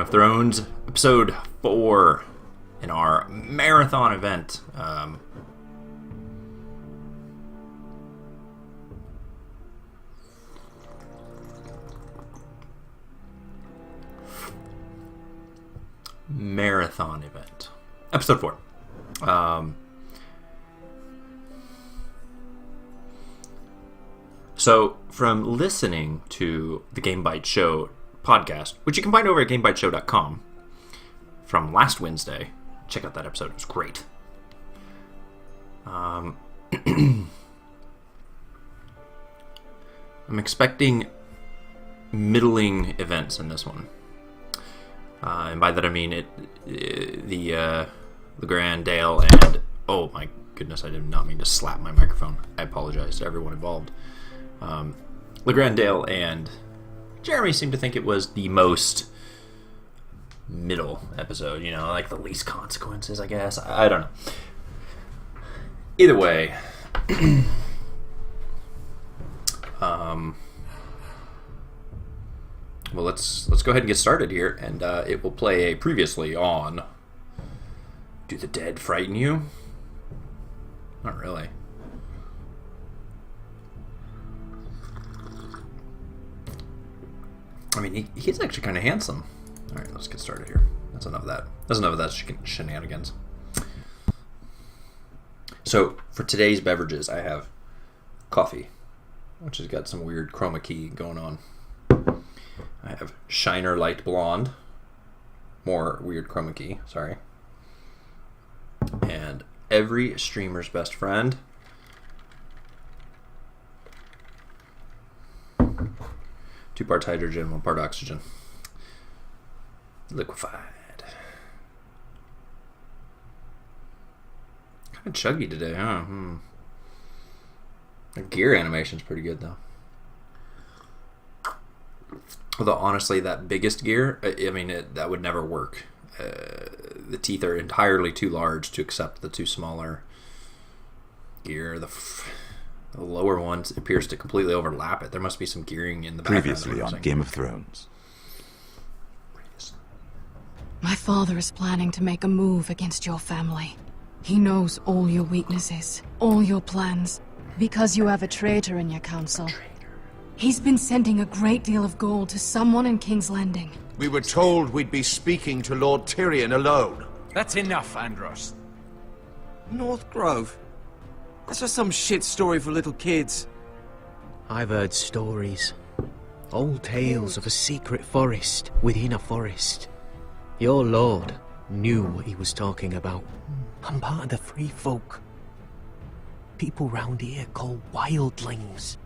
of Thrones, episode 4 in our marathon event. Marathon event. Episode 4. So, from listening to the Game Byte Show podcast, which you can find over at GameByteShow.com, from last Wednesday, check out that episode. It was great. I'm expecting middling events in this one. And by that I mean the Grand Dale and... Oh my goodness, I did not mean to slap my microphone. I apologize to everyone involved. LeGrand Dale and Jeremy seemed to think it was the most middle episode, like the least consequences, I guess. I don't know. Either way, well, let's go ahead and get started here, and it will play a previously on Do the Dead Frighten You? Not really. I mean, he's actually kind of handsome. All right, let's get started here. That's enough of that. That's enough of that shenanigans. So, for today's beverages, I have coffee, which has got some weird chroma key going on. I have Shiner Light Blonde. More weird chroma key, sorry. And every streamer's best friend. 2 parts hydrogen, 1 part oxygen. Liquefied. Kind of chuggy today, huh? The gear animation's pretty good, though. Although, honestly, that biggest gear, I mean, that would never work. The teeth are entirely too large to accept the 2 smaller gear. The lower one appears to completely overlap it. There must be some gearing in the background. Previously on Game of Thrones. My father is planning to make a move against your family. He knows all your weaknesses, all your plans, because you have a traitor in your council. He's been sending a great deal of gold to someone in King's Landing. We were told we'd be speaking to Lord Tyrion alone. That's enough, Andros. North Grove? That's just some shit story for little kids. I've heard stories. Old tales of a secret forest within a forest. Your lord knew what he was talking about. I'm part of the free folk. People round here call wildlings.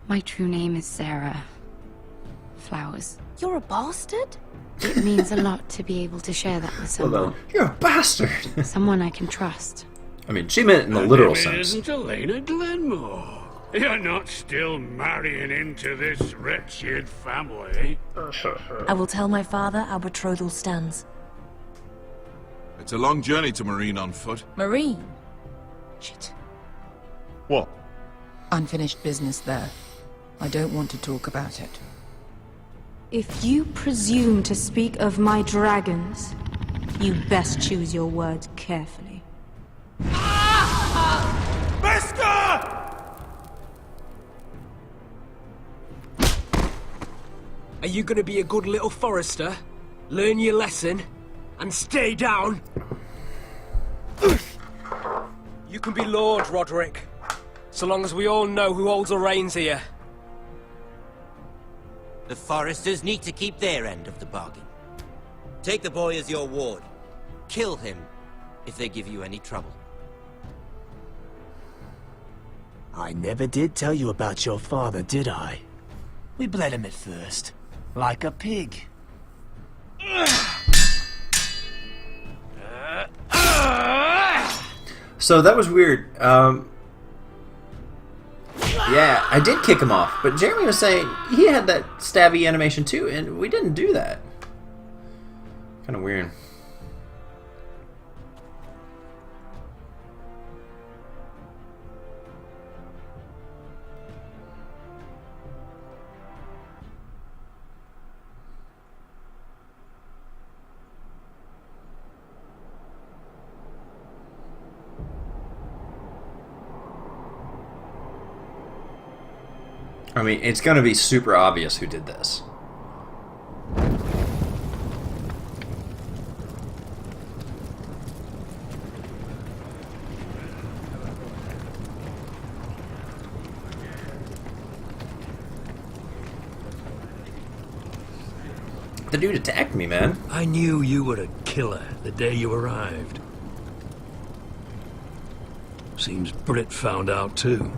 My true name is Sarah Flowers. You're a bastard? It means a lot to be able to share that with someone. You're a bastard! Someone I can trust. I mean, she meant it in the literal sense. Isn't Elena Glenmore? You're not still marrying into this wretched family. I will tell my father our betrothal stands. It's a long journey to Marine on foot. Marine? Shit. What? Unfinished business there. I don't want to talk about it. If you presume to speak of my dragons, you best choose your words carefully. Mister! Are you gonna be a good little forester? Learn your lesson? And stay down? You can be Lord, Roderick. So long as we all know who holds the reins here. The foresters need to keep their end of the bargain. Take the boy as your ward. Kill him if they give you any trouble. I never did tell you about your father, did I? We bled him at first, like a pig. So that was weird. Yeah, I did kick him off, but Jeremy was saying he had that stabby animation too, and we didn't do that. Kind of weird. I mean, it's gonna be super obvious who did this. The dude attacked me, man. I knew you were a killer the day you arrived. Seems Brit found out too.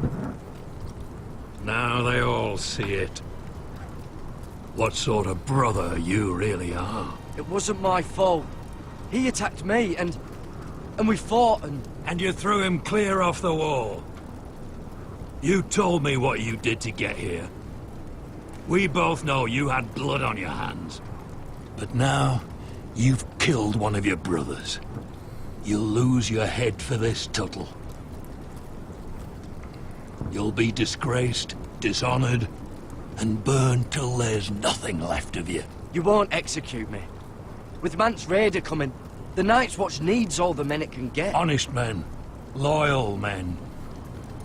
Now they all see it. What sort of brother you really are. It wasn't my fault. He attacked me, and we fought, And you threw him clear off the wall. You told me what you did to get here. We both know you had blood on your hands. But now, you've killed one of your brothers. You'll lose your head for this, Tuttle. You'll be disgraced, dishonored, and burned till there's nothing left of you. You won't execute me. With Mance Raider coming, the Night's Watch needs all the men it can get. Honest men. Loyal men.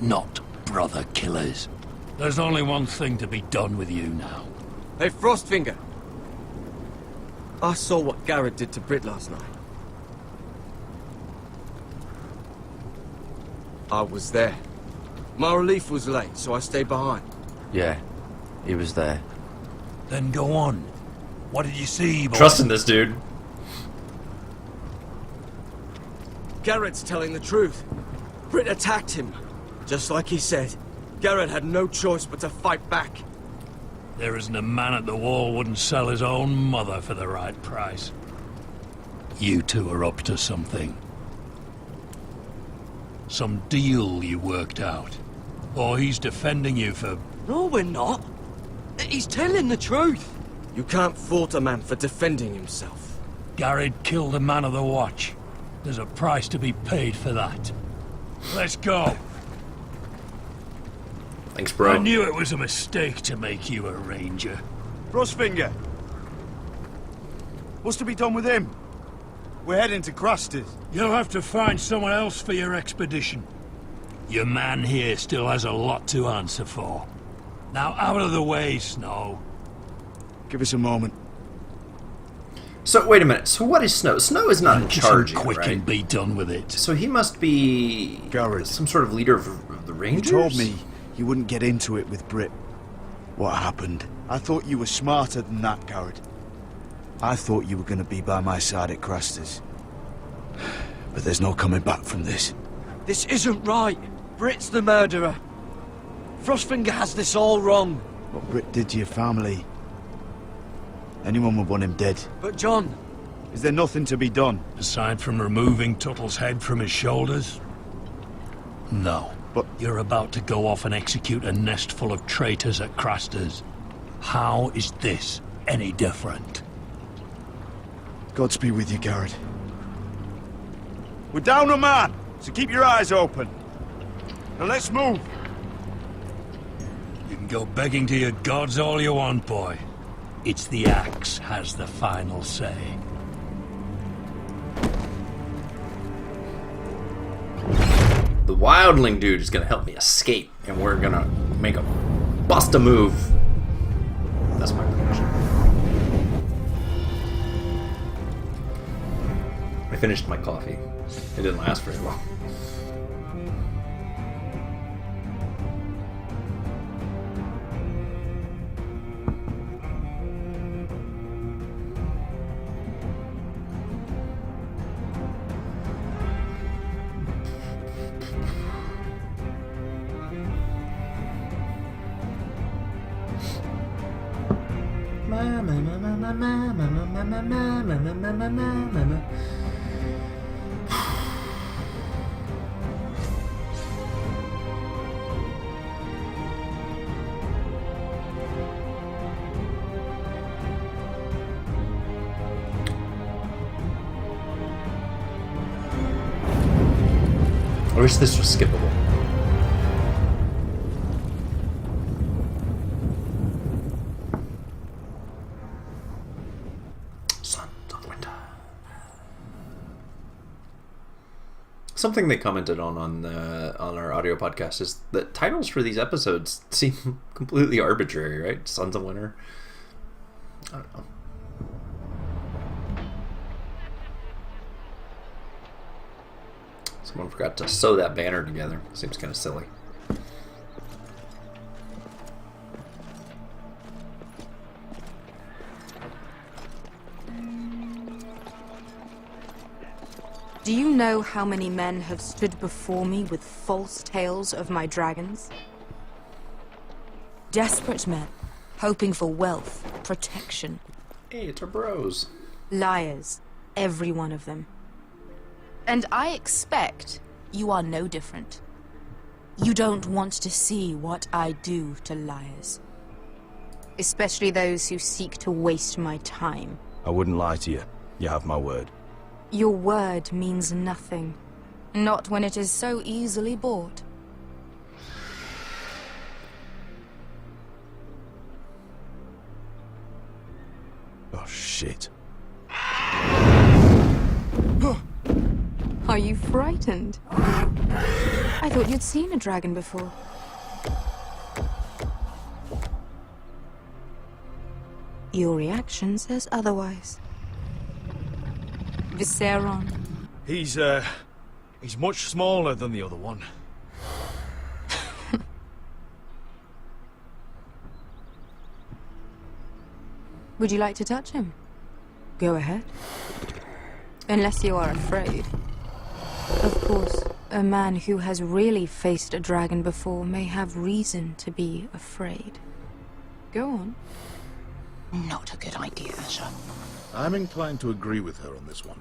Not brother killers. There's only one thing to be done with you now. Hey, Frostfinger. I saw what Garrett did to Brit last night. I was there. My relief was late, so I stayed behind. Yeah, he was there. Then go on. What did you see, boy? Trust in this dude. Garrett's telling the truth. Brit attacked him. Just like he said. Garrett had no choice but to fight back. There isn't a man at the wall wouldn't sell his own mother for the right price. You two are up to something. Some deal you worked out. Or he's defending you for... No, we're not. He's telling the truth. You can't fault a man for defending himself. Garrett killed a man of the watch. There's a price to be paid for that. Let's go. Thanks, bro. I knew it was a mistake to make you a ranger. Frostfinger. What's to be done with him? We're heading to Crusters. You'll have to find someone else for your expedition. Your man here still has a lot to answer for. Now out of the way, Snow. Give us a moment. So, wait a minute. So what is Snow? Snow is not in charge yet, quick right? and be done with it. So he must be... Garrett. Some sort of leader of the Rangers? You told me you wouldn't get into it with Brit. What happened? I thought you were smarter than that, Garrett. I thought you were going to be by my side at Crusters. But there's no coming back from this. This isn't right. Brit's the murderer. Frostfinger has this all wrong. What Brit did to your family... anyone would want him dead. But John... Is there nothing to be done? Aside from removing Tuttle's head from his shoulders? No. But you're about to go off and execute a nest full of traitors at Crusters. How is this any different? Godspeed with you, Garrett. We're down a man, so keep your eyes open. Now let's move. You can go begging to your gods all you want, boy. It's the axe has the final say. The wildling dude is gonna help me escape, and we're gonna make a bust a move. That's my prediction. I finished my coffee. It didn't last very long. I wish this was skippable. something they commented on our audio podcast is that titles for these episodes seem completely arbitrary, right? Sons of Winter. I don't know. Someone forgot to sew that banner together. Seems kind of silly. Do you know how many men have stood before me with false tales of my dragons? Desperate men, hoping for wealth, protection. Hey, it's our bros. Liars, every one of them. And I expect you are no different. You don't want to see what I do to liars. Especially those who seek to waste my time. I wouldn't lie to you. You have my word. Your word means nothing. Not when it is so easily bought. Oh, shit. Are you frightened? I thought you'd seen a dragon before. Your reaction says otherwise. Viseron. He's much smaller than the other one. Would you like to touch him? Go ahead. Unless you are afraid. Of course, a man who has really faced a dragon before may have reason to be afraid. Go on. Not a good idea, Asher. I'm inclined to agree with her on this one.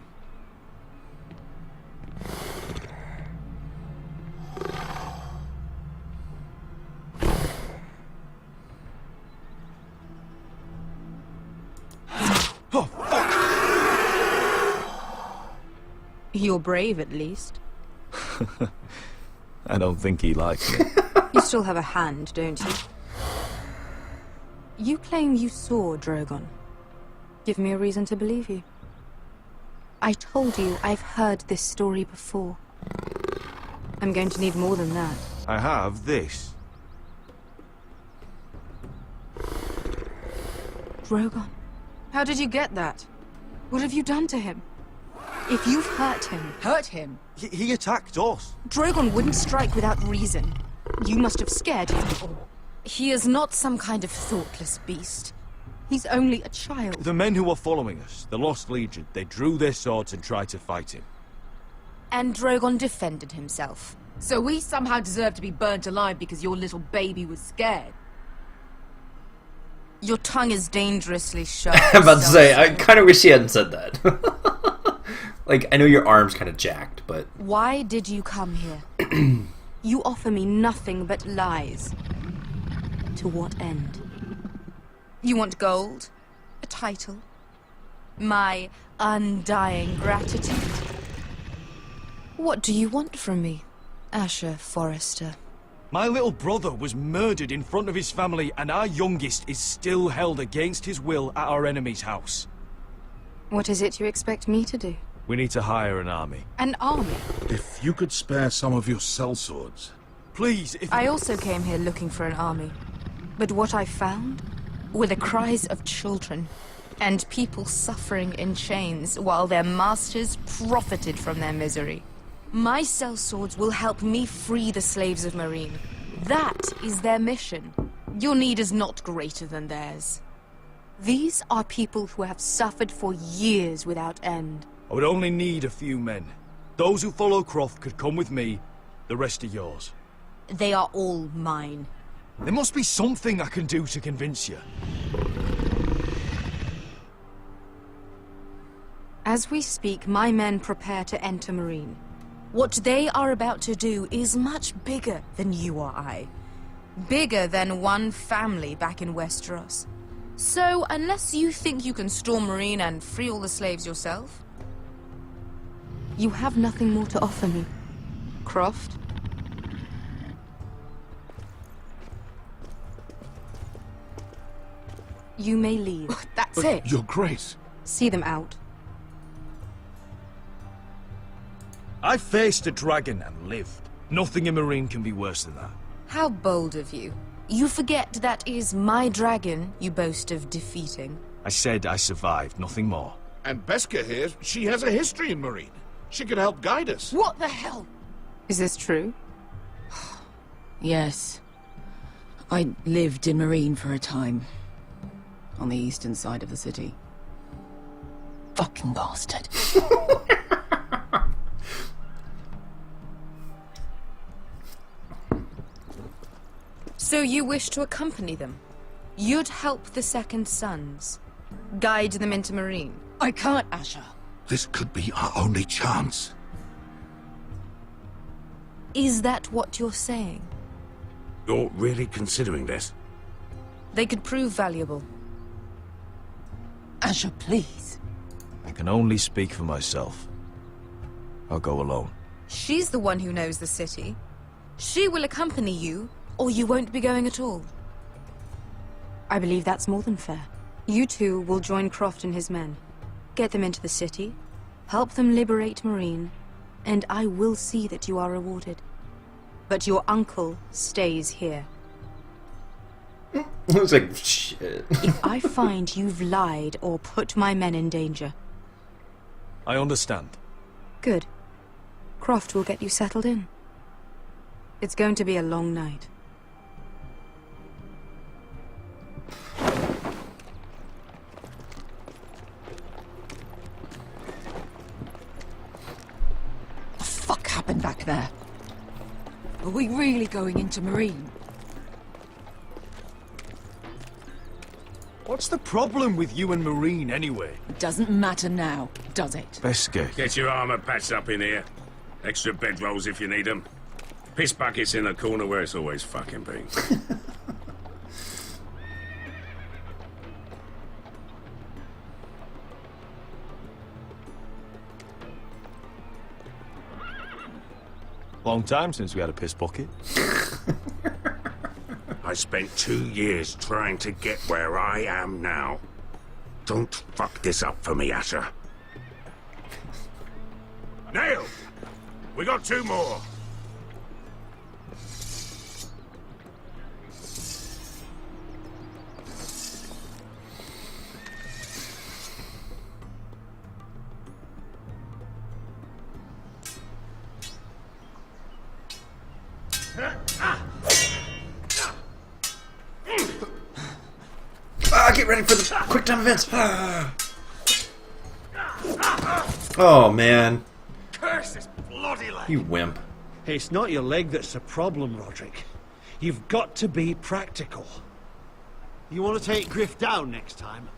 Oh, fuck! You're brave, at least. I don't think he likes me. You still have a hand, don't you? You claim you saw Drogon. Give me a reason to believe you. I told you I've heard this story before. I'm going to need more than that. I have this. Drogon. How did you get that? What have you done to him? If you've hurt him... Hurt him? He attacked us. Drogon wouldn't strike without reason. You must have scared him. He is not some kind of thoughtless beast. He's only a child. The men who were following us, the Lost Legion, they drew their swords and tried to fight him. And Drogon defended himself. So we somehow deserve to be burnt alive because your little baby was scared? Your tongue is dangerously sharp. I'm about to say, I kind of wish he hadn't said that. Like, I know your arm's kind of jacked, but... Why did you come here? You offer me nothing but lies. To what end? You want gold? A title? My undying gratitude? What do you want from me, Asher Forrester? My little brother was murdered in front of his family, and our youngest is still held against his will at our enemy's house. What is it you expect me to do? We need to hire an army. An army? If you could spare some of your sellswords. Please, if... I also came here looking for an army. But what I found were the cries of children, and people suffering in chains while their masters profited from their misery. My sellswords will help me free the slaves of Marine. That is their mission. Your need is not greater than theirs. These are people who have suffered for years without end. I would only need a few men. Those who follow Croft could come with me. The rest are yours. They are all mine. There must be something I can do to convince you. As we speak, my men prepare to enter Marine. What they are about to do is much bigger than you or I. Bigger than one family back in Westeros. So, unless you think you can storm Marine and free all the slaves yourself, you have nothing more to offer me, Croft. You may leave. That's it. Your Grace. See them out. I faced a dragon and lived. Nothing in Marine can be worse than that. How bold of you. You forget that is my dragon you boast of defeating. I said I survived, nothing more. And Beska here, she has a history in Marine. She could help guide us. What the hell? Is this true? Yes. I lived in Marine for a time. On the eastern side of the city. Fucking bastard. So you wish to accompany them? You'd help the Second Sons? Guide them into Marine? I can't, Asher. This could be our only chance. Is that what you're saying? You're really considering this? They could prove valuable. Asher, please. I can only speak for myself. I'll go alone. She's the one who knows the city. She will accompany you, or you won't be going at all. I believe that's more than fair. You two will join Croft and his men. Get them into the city, help them liberate Marine, and I will see that you are rewarded. But your uncle stays here. I was like, shit. If I find you've lied or put my men in danger... I understand. Good. Croft will get you settled in. It's going to be a long night. What the fuck happened back there? Are we really going into Marine? What's the problem with you and Marine, anyway? It doesn't matter now, does it? Beska. Get your armor patched up in here. Extra bedrolls if you need them. Piss buckets in the corner where it's always fucking been. Long time since we had a piss bucket. I spent 2 years trying to get where I am now. Don't fuck this up for me, Asher. Nail! We got 2 more. Get ready for the quick time events. Oh man. Curse this bloody leg. You wimp. It's not your leg that's the problem, Roderick. You've got to be practical. You want to take Griff down next time?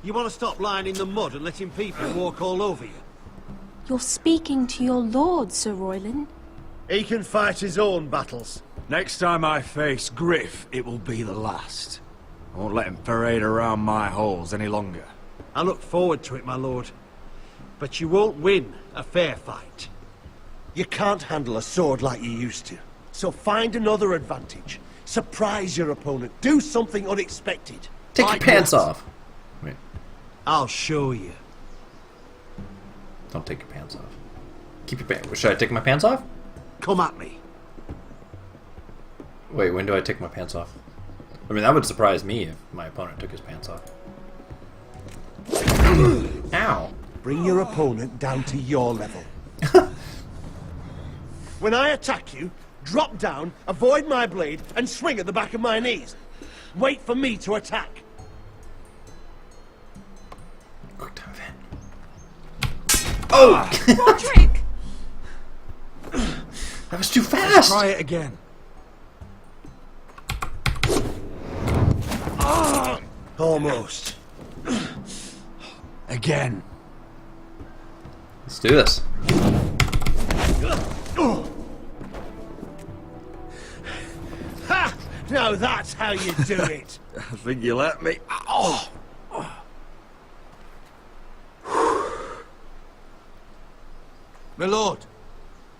You want to stop lying in the mud and letting people walk all over you? You're speaking to your lord, Sir Royland. He can fight his own battles. Next time I face Griff, it will be the last. I won't let him parade around my halls any longer. I look forward to it, my lord. But you won't win a fair fight. You can't handle a sword like you used to. So find another advantage. Surprise your opponent. Do something unexpected. Take your pants off. Wait. I'll show you. Don't take your pants off. Keep your pants. Should I take my pants off? Come at me. Wait, when do I take my pants off? I mean, that would surprise me if my opponent took his pants off. Ow. Bring your opponent down to your level. When I attack you, drop down, avoid my blade, and swing at the back of my knees. Wait for me to attack. Quick time event. Oh! Roderick! That was too fast! Let's try it again. Almost. Again. Let's do this. Ha! Now that's how you do it. I think you let me. Oh! My lord,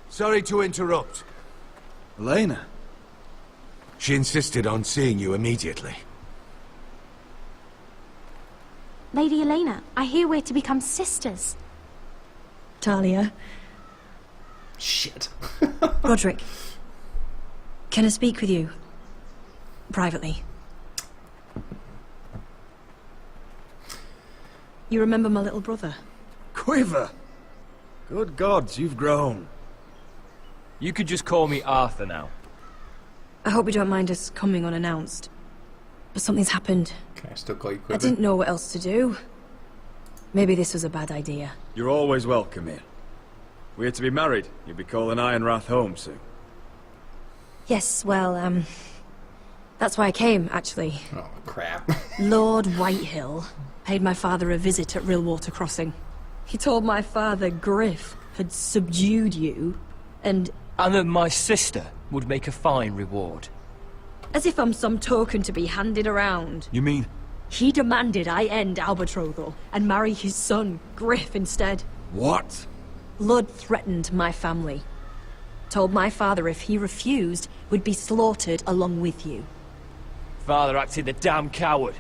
sorry to interrupt. Elena? She insisted on seeing you immediately. Lady Elena, I hear we're to become sisters. Talia, Shit. Roderick, can I speak with you? Privately. You remember my little brother? Quiver! Good gods, you've grown. You could just call me Arthur now. I hope you don't mind us coming unannounced. But something's happened. Can I still call you Quiver? I didn't know what else to do. Maybe this was a bad idea. You're always welcome here. We're to be married. You'll be calling Ironrath home soon. Yes, well, that's why I came, actually. Oh, crap. Lord Whitehill paid my father a visit at Rillwater Crossing. He told my father Griff had subdued you, and that my sister would make a fine reward. As if I'm some token to be handed around. You mean? He demanded I end our betrothal and marry his son, Griff, instead. What? Lud threatened my family. Told my father if he refused, we'd be slaughtered along with you. Father acted the damn coward.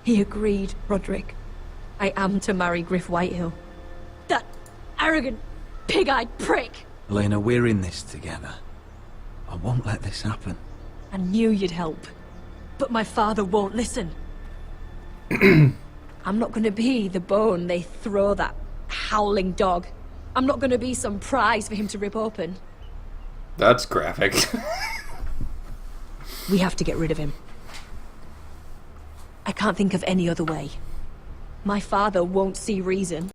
He agreed, Roderick. I am to marry Griff Whitehill. That arrogant, pig-eyed prick! Elena, we're in this together. I won't let this happen. I knew you'd help. But my father won't listen. I'm not gonna be the bone they throw that howling dog. I'm not gonna be some prize for him to rip open. That's graphic. We have to get rid of him. I can't think of any other way. My father won't see reason.